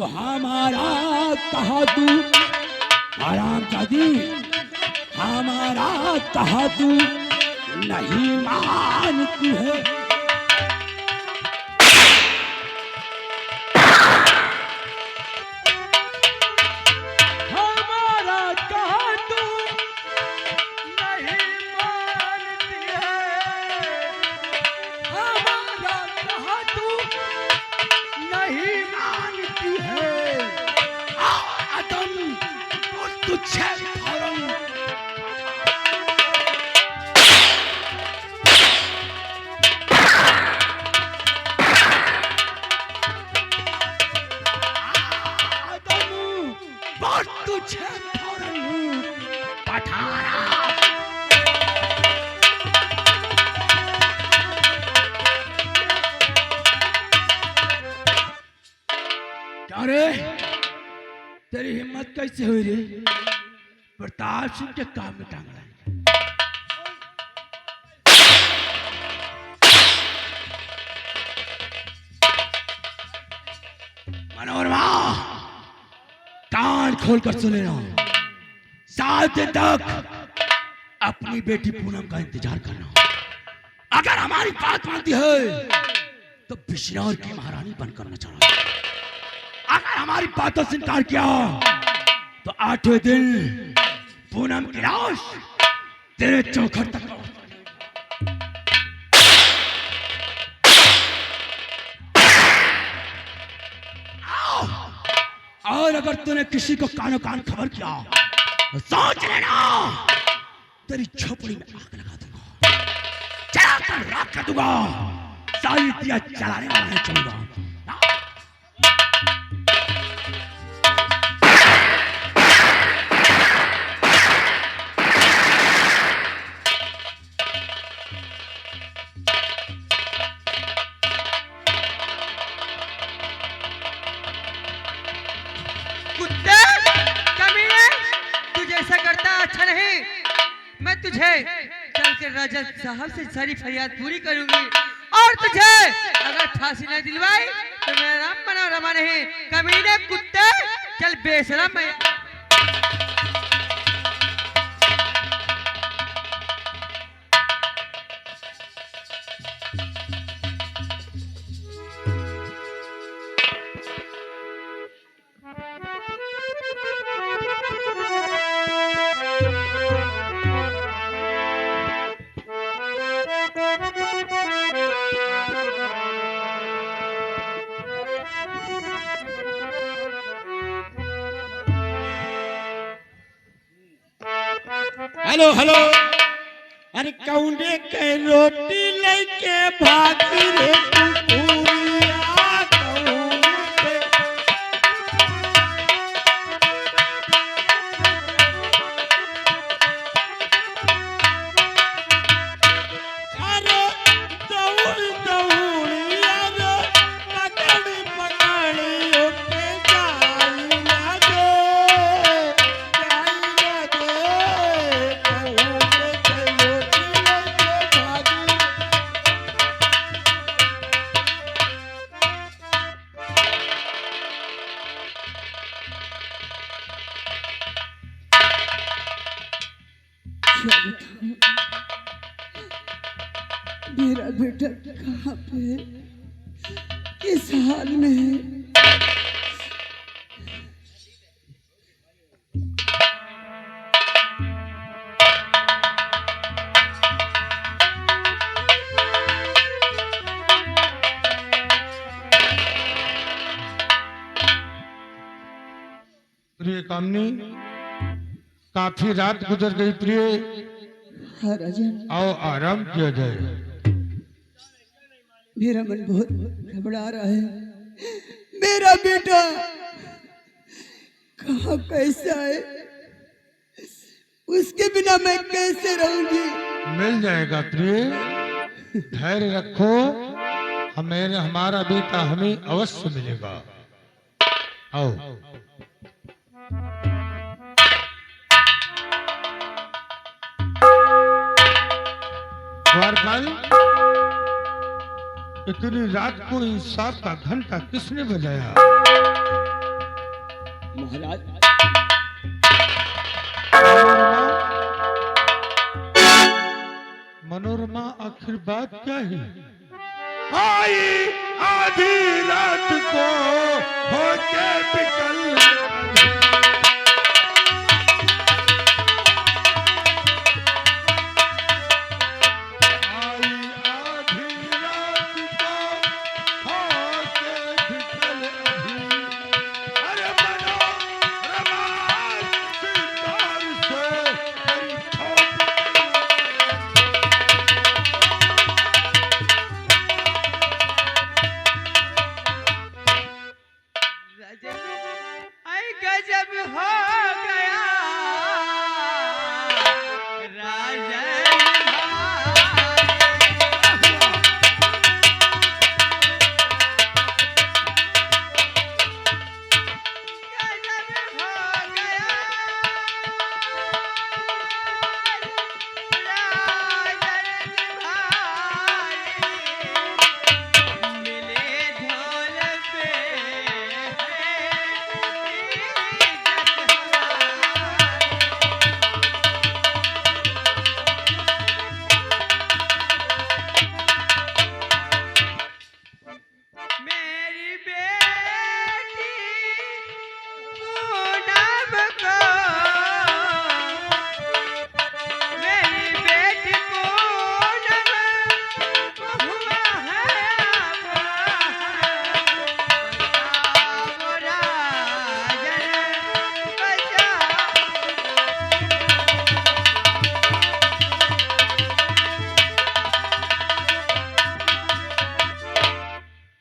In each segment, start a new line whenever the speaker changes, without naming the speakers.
तो हमारा कहा तू आराम जादी, हमारा कहा तू नहीं मानती है।
हमारा कहा तू नहीं मानती है, हमारा कहा तू नहीं मानती है।
आदम तुझे फौरन तुझे फौरन पठाना। क्या रे, तेरी हिम्मत कैसे हुई रे? प्रताप सिंह के काम में टांग लाई। मनोरमा, कान खोलकर सुन लेना। 7 दिन तक अपनी बेटी पूनम का इंतजार करना। अगर हमारी बात मानती है तो बिजनौर की महारानी बनकर न चला। अगर हमारी बातों से इनकार किया तो 8वें दिन पूनम की लाश तेरे चौखट तक और अगर तूने किसी को कानो कान खबर किया तो सोच लेना तेरी झोपड़ी में आग लगा दूंगा, जलाकर राख कर दूंगा। सारी दिया जलाने वाला नहीं चलूंगा।
कुत्ते कमीने, तू जैसा करता अच्छा नहीं। मैं तुझे चल के राजा साहब से सारी फरियाद पूरी करूंगी और तुझे अगर फांसी नहीं दिलवाई तो मेरा नाम बना रमा नहीं। कमीने कुत्ते, चल बेशरम मैं।
हेलो हेलो, अरे कौंडे के रोटी लेके भागी रे कुकुरिया कौंडे के। अरे दौड़ दौड़िया रे पकड़ पकड़ ओके जाइया दे, जाइया दे। कौंडे के रोटी लेके भागी।
मेरा बेटा कहाँ पे है? किस हाल में है?
प्रिय कामनी, काफी रात गुजर गई प्रिय,
हाँ राजन,
आओ आराम किया जाए।
मेरा मन बहुत घबरा रहा है। मेरा बेटा कहाँ कैसा है? उसके बिना मैं कैसे रहूंगी?
मिल जाएगा प्रिय, धैर्य रखो। हमारा बेटा हमें अवश्य मिलेगा। आओ। द्वारपाल, इतनी रात को इंसाफ का घंटा किसने बजाया?
महाराज
मनोरमा, आखिर बात क्या है? आई आधी रात को होके बिकल, आई आधी रात को होके बिकल अभी। अरे मनोरमा सितार से तेरी ठोक
गजब हो गया राजन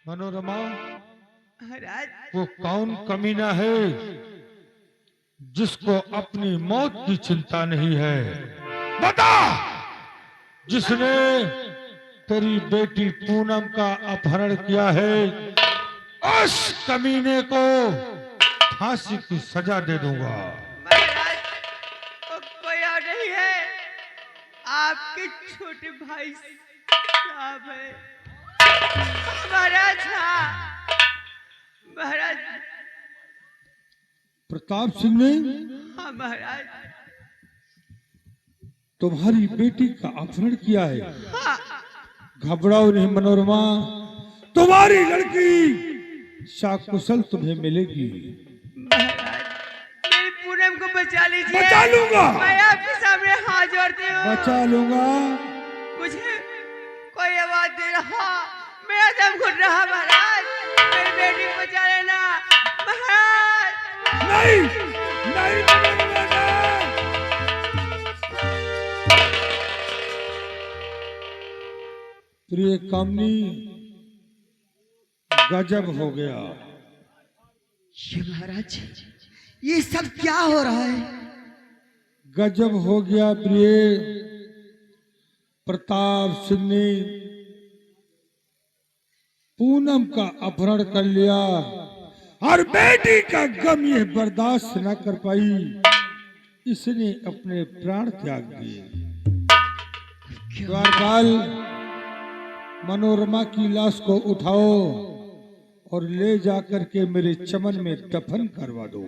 मनोरमा,
महाराज।
वो कौन कमीना है जिसको अपनी मौत की चिंता नहीं है? बता, जिसने तेरी बेटी पूनम का अपहरण किया है, उस कमीने को फांसी की सजा दे दूंगा।
महाराज, वो कोई और नहीं है, आपके छोटे भाई साहब है। महाराज, हाँ महाराज।
प्रताप सिंह ने
हाँ महाराज।
तुम्हारी बेटी का अपहरण किया है।
हाँ
घबराओ नहीं मनोरमा, तुम्हारी लड़की शाकुशल तुम्हें मिलेगी।
महाराज, मेरी पूनम को बचा लीजिए।
बचा लूंगा।
मैं आपके सामने हाथ जोड़ती हूँ।
बचा लूंगा।
मुझे कोई आवाज दे रहा, मेरा दम घुट रहा। महाराज, मेरी बेटी को बचा लेना। महाराज
नहीं नहीं मनोरमा, नहीं। प्रिय कामनी, गजब हो गया।
ये महाराज, ये सब क्या हो रहा है?
गजब हो गया प्रिय। प्रताप सिंह ने पूनम का अपहरण कर लिया और बेटी का गम ये बर्दाश्त न कर पाई, इसने अपने प्राण त्याग दिए। द्वारपाल, मनोरमा की लाश को उठाओ और ले जाकर के मेरे चमन में दफन करवा दो।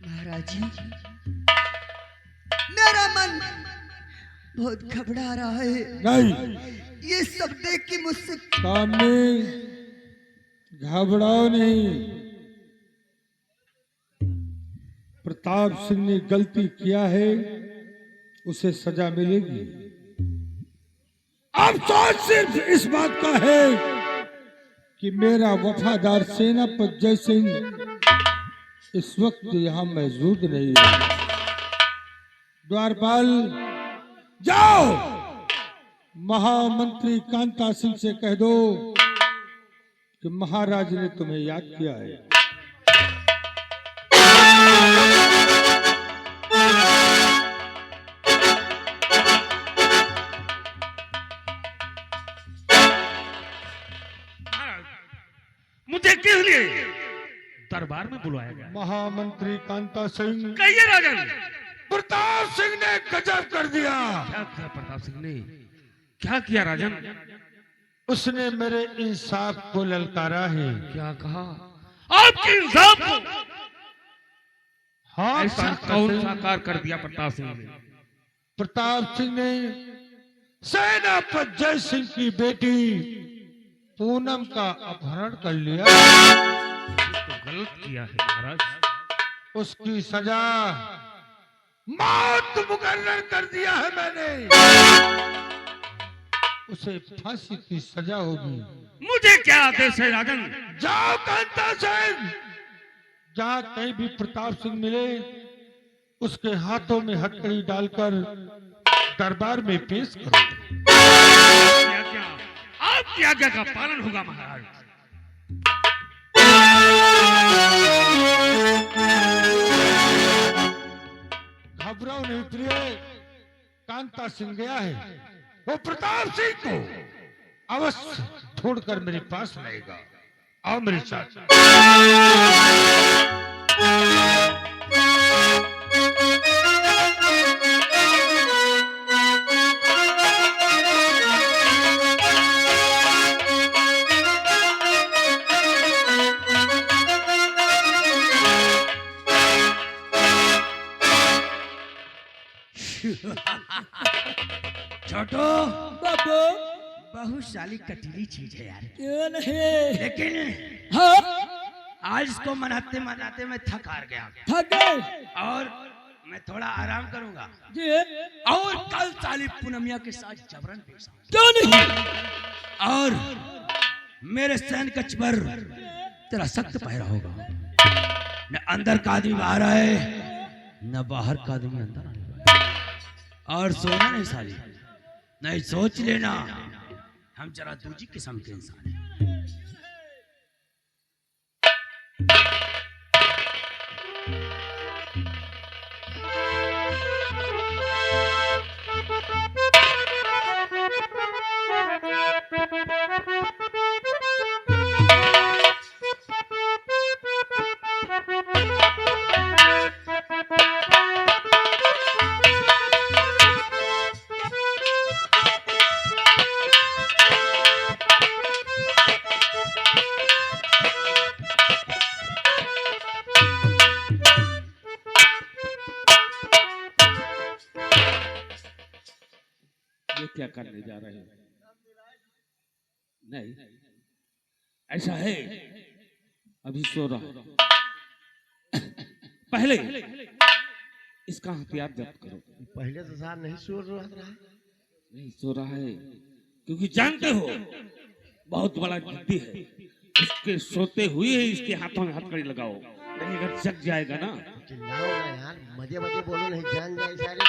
महाराज जी, मेरा मन बहुत घबरा रहा है।
नहीं,
ये सब देख के मुझसे
सामने घबराओ नहीं। प्रताप सिंह ने गलती किया है, उसे सजा मिलेगी। अफसोस सिर्फ इस बात का है कि मेरा वफादार सेनापति जय सिंह इस वक्त यहाँ मौजूद नहीं है। द्वारपाल, जाओ महामंत्री कांता सिंह से कह दो कि महाराज ने तुम्हें याद किया है।
मुझे किस लिए दरबार में बुलाया गया?
महामंत्री कांता सिंह,
कहिए राजन।
प्रताप सिंह ने गजब कर दिया।
क्या किया प्रताप सिंह ने?
क्या किया राजन?
उसने मेरे इंसाफ को ललकारा है।
क्या कहा? आपके इंसाफ को
हाँ
ऐसा
कांता
कौन
सिंह,
साकार कर दिया प्रताप सिंह ने?
प्रताप सिंह ने सेनापति जय सिंह की बेटी पूनम का अपहरण कर लिया।
तो गलत किया है महाराज।
उसकी सजा मौत मुकर्रर कर दिया है मैंने। उसे फांसी की सजा होगी।
मुझे क्या आदेश है राजन?
जाओ कांता सिंह, जहां कहीं भी प्रताप सिंह मिले उसके हाथों में हथकड़ी डालकर दरबार में पेश करो।
क्या आपकी आज्ञा का पालन होगा महाराज।
घबराओ नहीं प्रिय, कांता सिंह गया है। वो प्रताप सिंह को अवश्य छोड़कर मेरे पास लाएगा। आओ मेरे साथ।
छोटो
बाबू
बहुशाली कटीली चीज है यार,
क्यों नहीं?
लेकिन
हाँ
आज इसको मनाते मनाते मैं थक हार गया
थक गए
और मैं थोड़ा आराम करूंगा
जी?
और कल साली पूनमिया के साथ जबरन पेश आऊंगा।
क्यों नहीं?
और मेरे सैन कक्ष पर तेरा सख्त पहरा होगा। न अंदर का आदमी बाहर आए, न बाहर का आदमी अंदर आने पाए। और सोना नहीं साली, नहीं सोच लेना हम जरा दूसरी किस्म के इंसान हैं।
ये क्या करने जा रहे हैं? नहीं, ऐसा है, अभी सो रहा। पहले इसका हथियार जब्त करो।
पहले तो साहब नहीं सो रहा है।
नहीं सो रहा है क्योंकि जानते हो बहुत बड़ा जिद्दी है। इसके सोते हुए ही इसके हाथों में हथकड़ी लगाओ, नहीं अगर जग जाएगा ना।
चिल्लाओ ना यार, मजे मजे बोलो, नहीं जान जाए सारे।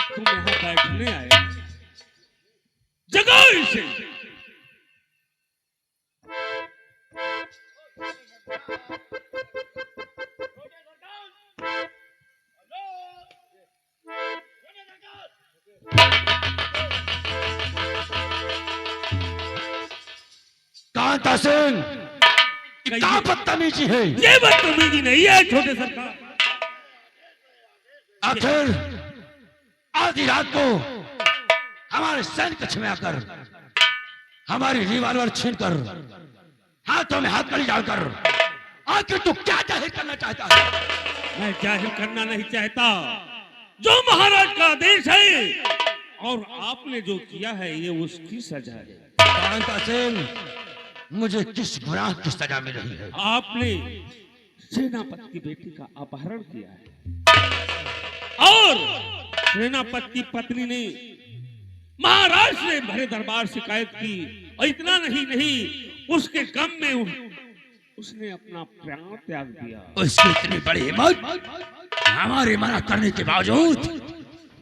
तुम यहाँ बैठने आए, जगाओ इसे।
कांता सिंह, क्या बदतमीजी है?
ये बदतमीजी नहीं है छोटे सरकार।
आखिर आधी रात को हमारे सैन्य कक्ष में आकर हमारी रिवॉल्वर छीनकर हाथों में हाथ कड़ी डालकर आखिर तू क्या जाहिर करना चाहता है?
मैं जाहिर करना नहीं चाहता, जो महाराज का आदेश है और आपने जो किया है ये उसकी सजा है।
कांता सिंह, मुझे किस गुनाह की सजा मिल रही है?
आपने सेनापति की बेटी का अपहरण किया है और सेनापति की पत्नी ने महाराज से भरे दरबार शिकायत की, और इतना नहीं उसके गम में उसने अपना प्राण त्याग दिया।
उसकी इतनी बड़ी हिम्मत हमारे मना करने के बावजूद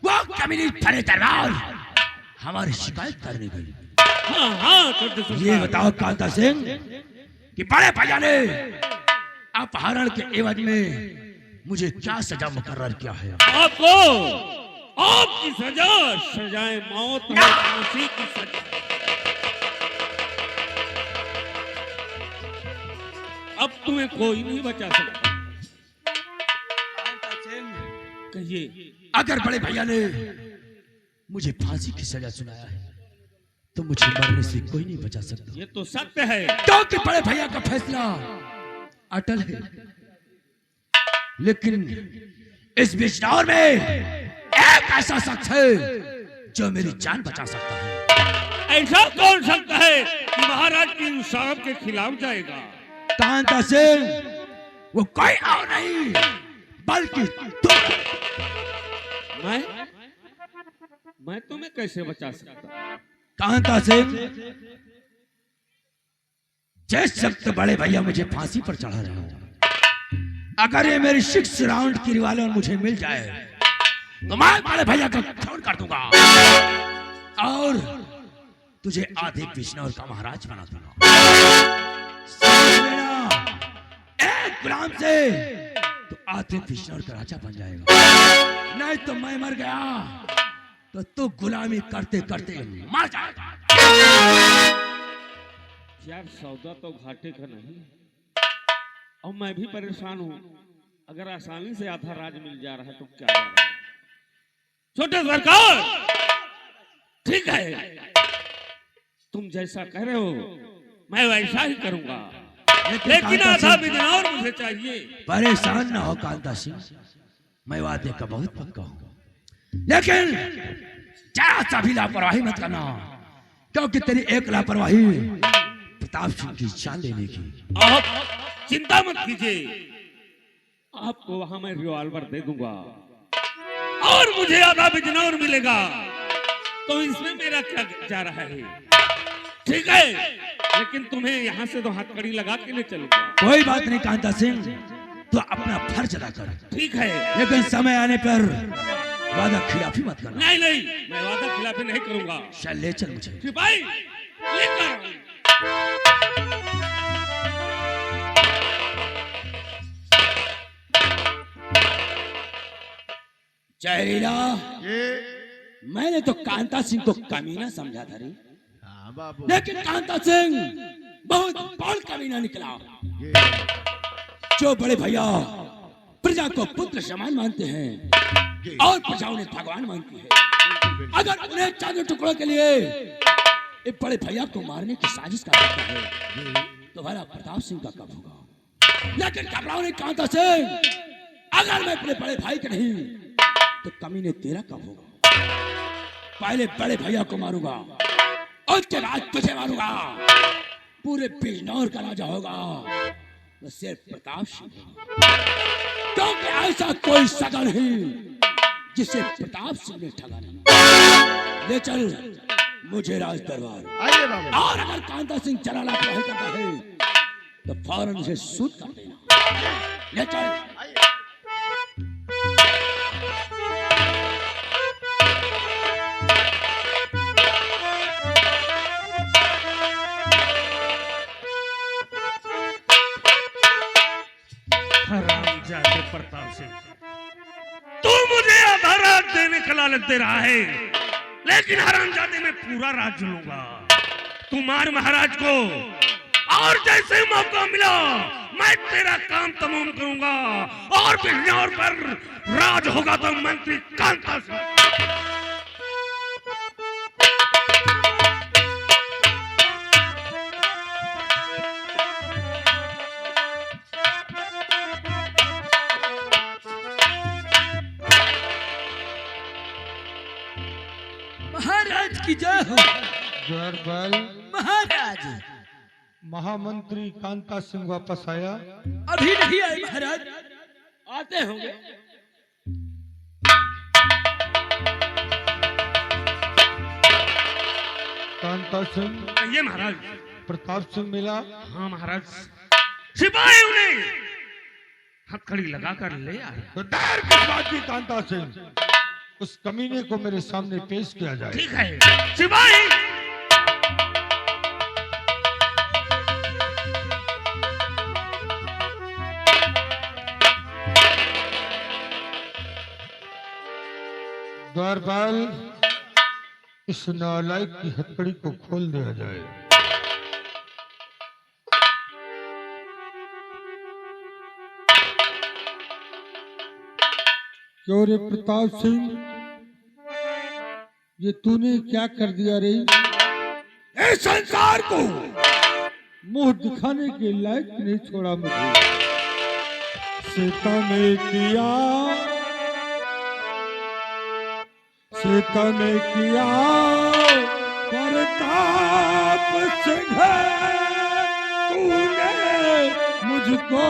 वो कमीनी फरे दरबार हमारी शिकायत करने गई।
हाँ हाँ छोटे
ये
सरकार।
बताओ कांता सिंह कि बड़े भैया ने अपहरण के एवज में मुझे क्या सजा मुकर्रर किया है?
आपको आपकी सजा सजाए मौत है, फांसी की सजा। अब तुम्हें कोई नहीं बचा सकता। कहिए।
अगर बड़े भैया ने मुझे फांसी की सजा सुनाया है तो मुझे मरने से कोई नहीं बचा सकता,
ये तो सत्य है।
क्योंकि बड़े भैया का फैसला अटल है। लेकिन इस बिजनौर में एक ऐसा शख्स है जो मेरी जान बचा सकता है।
ऐसा कौन सकता है कि महाराज की इंसाफ के खिलाफ जाएगा?
कांता सिंह वो कोई और नहीं बल्कि तुम।
मैं तुम्हें कैसे बचा सकता?
कांता सिंह जिस वक्त बड़े भैया मुझे फांसी पर चढ़ा रहे हो, अगर ये मेरी 6 राउंड की रिवॉल्वर मुझे मिल जाए तो मैं बड़े भैया का खून कर दूंगा और तुझे आधे बिजनौर का महाराज बना दूंगा। समझ लेना, एक गुलाम से तो आधे बिजनौर का राजा बन जाएगा, नहीं तो मैं मर गया तो तू गुलामी करते करते मर जाएगा।
यार सौदा तो घाटे का नहीं, और मैं भी परेशान हूँ। अगर आसानी से आधा राज मिल जा रहा है तो क्या जा रहा है? छोटे सरकार, ठीक है, तुम जैसा कह रहे हो मैं वैसा ही करूंगा, लेकिन आधा बिजनौर मुझे चाहिए।
परेशान ना हो कांता सिंह, मैं वादे का बहुत पक्का हूँ, लेकिन जरा सा भी लापरवाही मत करना, क्योंकि तेरी एक लापरवाही प्रताप सिंह की जान ले लेगी।
आप चिंता मत कीजिए, आपको वहां मैं रिवॉल्वर दे दूंगा और मुझे आधा बिजनौर मिलेगा, तो इसमें मेरा क्या जा रहा है? ठीक है, लेकिन तुम्हें यहाँ से तो हथकड़ी लगा के ले चलूंगा।
कोई बात नहीं कांता सिंह, तू अपना फर्ज अदा कर,
ठीक है।
लेकिन समय आने पर वादा खिलाफी मत करना।
नहीं नहीं, मैं वादा खिलाफी नहीं करूंगा।
चल ले चल मुझे।
सिपाही लेकर
जहरीला,
ये
मैंने तो कांता सिंह को कमीना समझा था रे,
हाँ बाबू,
लेकिन कांता सिंह बहुत बड़ कमीना निकला।
ये
जो बड़े भैया प्रजा को पुत्र समान मानते हैं और प्रजा उन्हें भगवान मानती है, अगर उन्हें चांद टुकड़ों के लिए ये बड़े भैया को मारने की साजिश कर सकता है तो भला प्रताप सिंह का कब होगा? लेकिन घबराओ नहीं कांता सिंह, अगर मैं अपने बड़े भाई के नहीं तो कमीने तेरा कब होगा? पहले बड़े भैया को मारूंगा, उसके बाद तुझे मारूंगा, पूरे बिजनौर का राजा होगा तो सिर्फ प्रताप सिंह होगा, क्योंकि ऐसा कोई सगा नहीं जिसे प्रताप सिंह ने ठगा नहीं। ले चल मुझे राज दरबार,
आइए बाबू,
और अगर कांता सिंह चला लापरवाही करता है तो फौरन उसे सूद कर देना। ले चल।
हरामजादे प्रताप सिंह, तू मुझे आधा राज देने का लालच दे रहा है, लेकिन हरामजादे में पूरा राज लूंगा। तू मार महाराज को, और जैसे मौका मिला मैं तेरा काम तमाम करूंगा, और बिजनौर पर राज होगा तो मंत्री कांता सिंह।
महाराज की जय हो।
जोरबल
महाराज
महामंत्री कांता सिंह वापस आया।
अभी नहीं आए महाराज, आते होंगे।
कांता सिंह,
आइए महाराज।
प्रताप सिंह मिला।
हाँ महाराज। सिपाही उन्हें हथकड़ी लगाकर ले आया।
तो देर किस बात की कांता सिंह, उस कमीने को मेरे सामने पेश किया जाए।
ठीक है सिपाही।
द्वारपाल, इस नालायक की हथकड़ी को खोल दिया जाए।
क्यों रे प्रताप सिंह, ये तूने क्या कर दिया रे?
इस संसार को
मुंह दिखाने के लायक नहीं छोड़ा मुझे। सीता ने किया, सीता ने किया प्रताप सिंह, तूने मुझको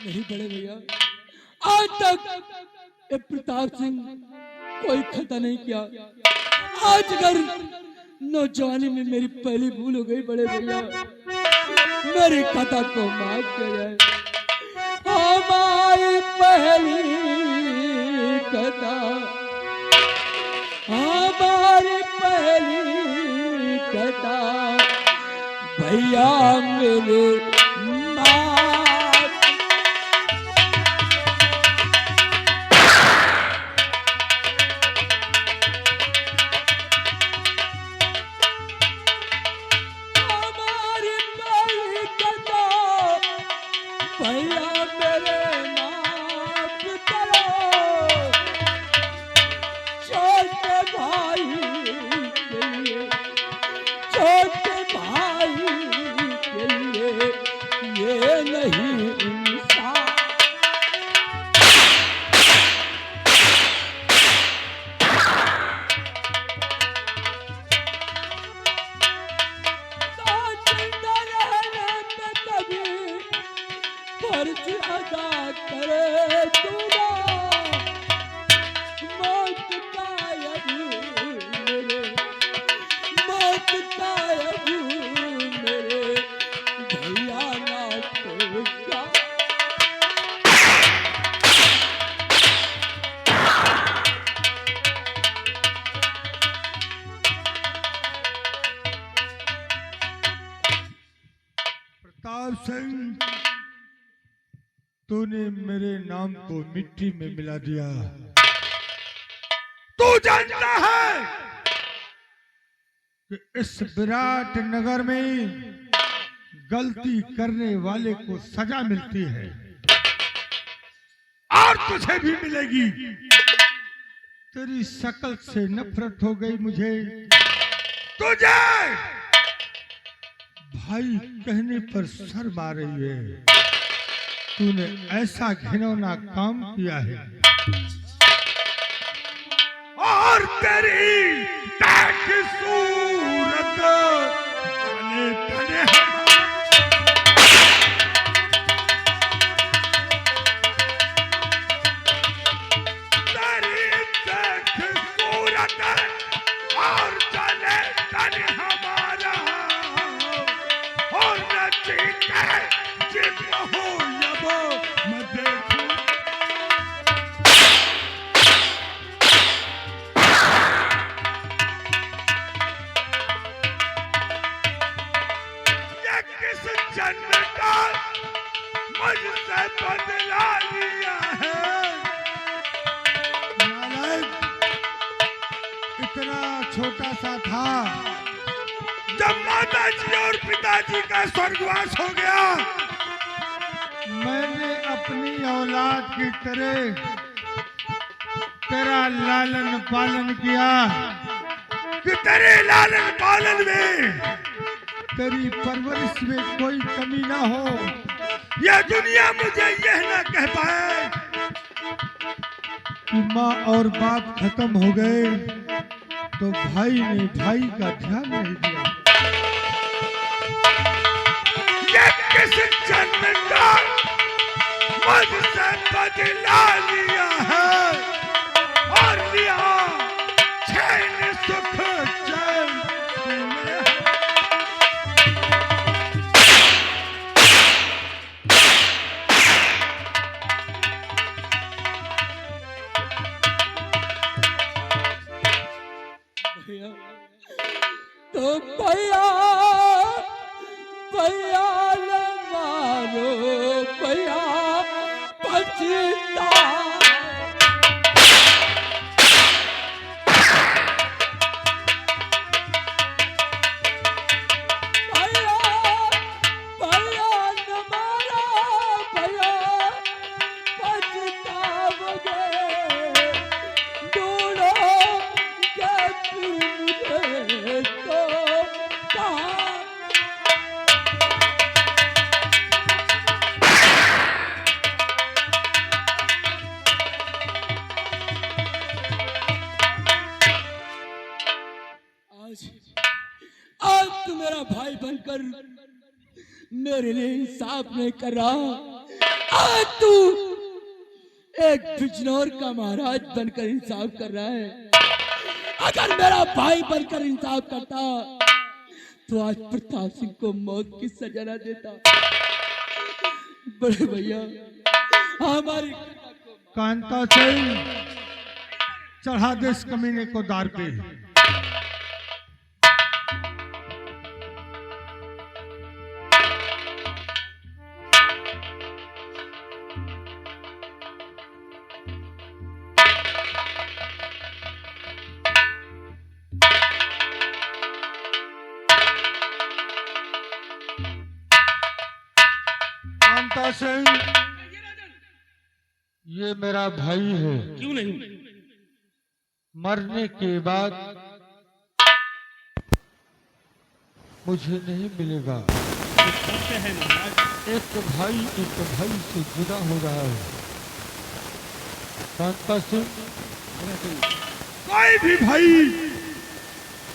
नहीं बड़े भैया, आज तक ये प्रताप सिंह कोई खता नहीं किया। आज अगर नौजवानी में मेरी पहली भूल हो गई बड़े भैया, मेरी खता को माफ किया जाए। हमारी पहली खता, हमारी पहली खता भैया मेरे प्रताप सिंह, तूने मेरे नाम को मिट्टी में मिला दिया। तू जानता है कि इस विराट नगर में गलती करने वाले को सजा मिलती है और तुझे भी मिलेगी। तेरी शक्ल से नफरत हो गई मुझे। तुझे भाई कहने पर शर्म आ रही है। तूने ऐसा घिनौना काम किया है और तेरी ताक सूरत तने तने तेरी ताक सूरत और चले तने हमारा और नचीते जिन हो यबो मैं देखूं। ये किस जन्म का मुझसे बदला लिया है। नालायक, इतना छोटा सा था, जब माता जी और पिताजी का स्वर्गवास हो गया
मैंने अपनी औलाद की तरह तेरा लालन पालन किया कि तेरे लालन पालन में, तेरी परवरिश में कोई कमी ना हो। यह दुनिया मुझे यह ना कह पाए कि माँ और बाप खत्म हो गए तो भाई ने भाई का ध्यान नहीं दिया। ये किस जन्म का मुझसे बदला लिया है और लिया चैन सुख चैन तूने।
भैया तो भैया भैया न मारो भैया पछता भैया भैया न मारो भैया पछताओगे ढूंढो के मुझे तो कहाँ आज आज तू मेरा भाई बनकर मेरे लिए इंसाफ नहीं कर रहा। आज तू एक बिजनौर का महाराज बनकर इंसाफ कर रहा है। अगर मेरा भाई बनकर इंसाफ करता तो आज प्रताप सिंह को मौत की सजा न देता। बड़े भैया हमारी
कांता सिंह, चढ़ा दे इस कमीने को दार पे। कांता सिंह, ये मेरा भाई है।
क्यों नहीं?
मरने के बाद मुझे नहीं मिलेगा।
ये सत्य है महाराज।
एक भाई से जुदा हो रहा है। कांता सिंह, कोई भी भाई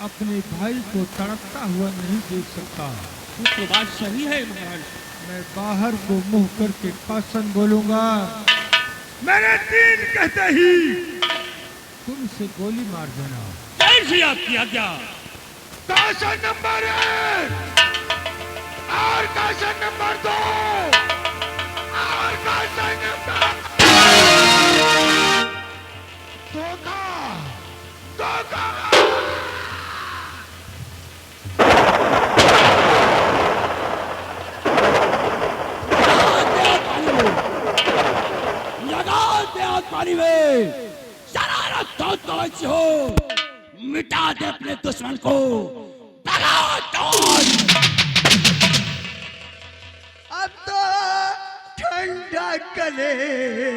अपने भाई को तड़पता हुआ नहीं देख सकता।
ये तो बात सही है महाराज।
मैं बाहर को मुंह करके कासन बोलूंगा, मैंने तीन कहते ही तुमसे गोली मार देना।
कैसे याद किया गया?
कासन नंबर 1 और कासन नंबर 2 और कासन नंबर धोखा धोखा।
पानी में शरारत तो कौन सी हो, मिटा दे अपने दुश्मन को, भगाओ दौड़।
अब तो ठंडा कलेजा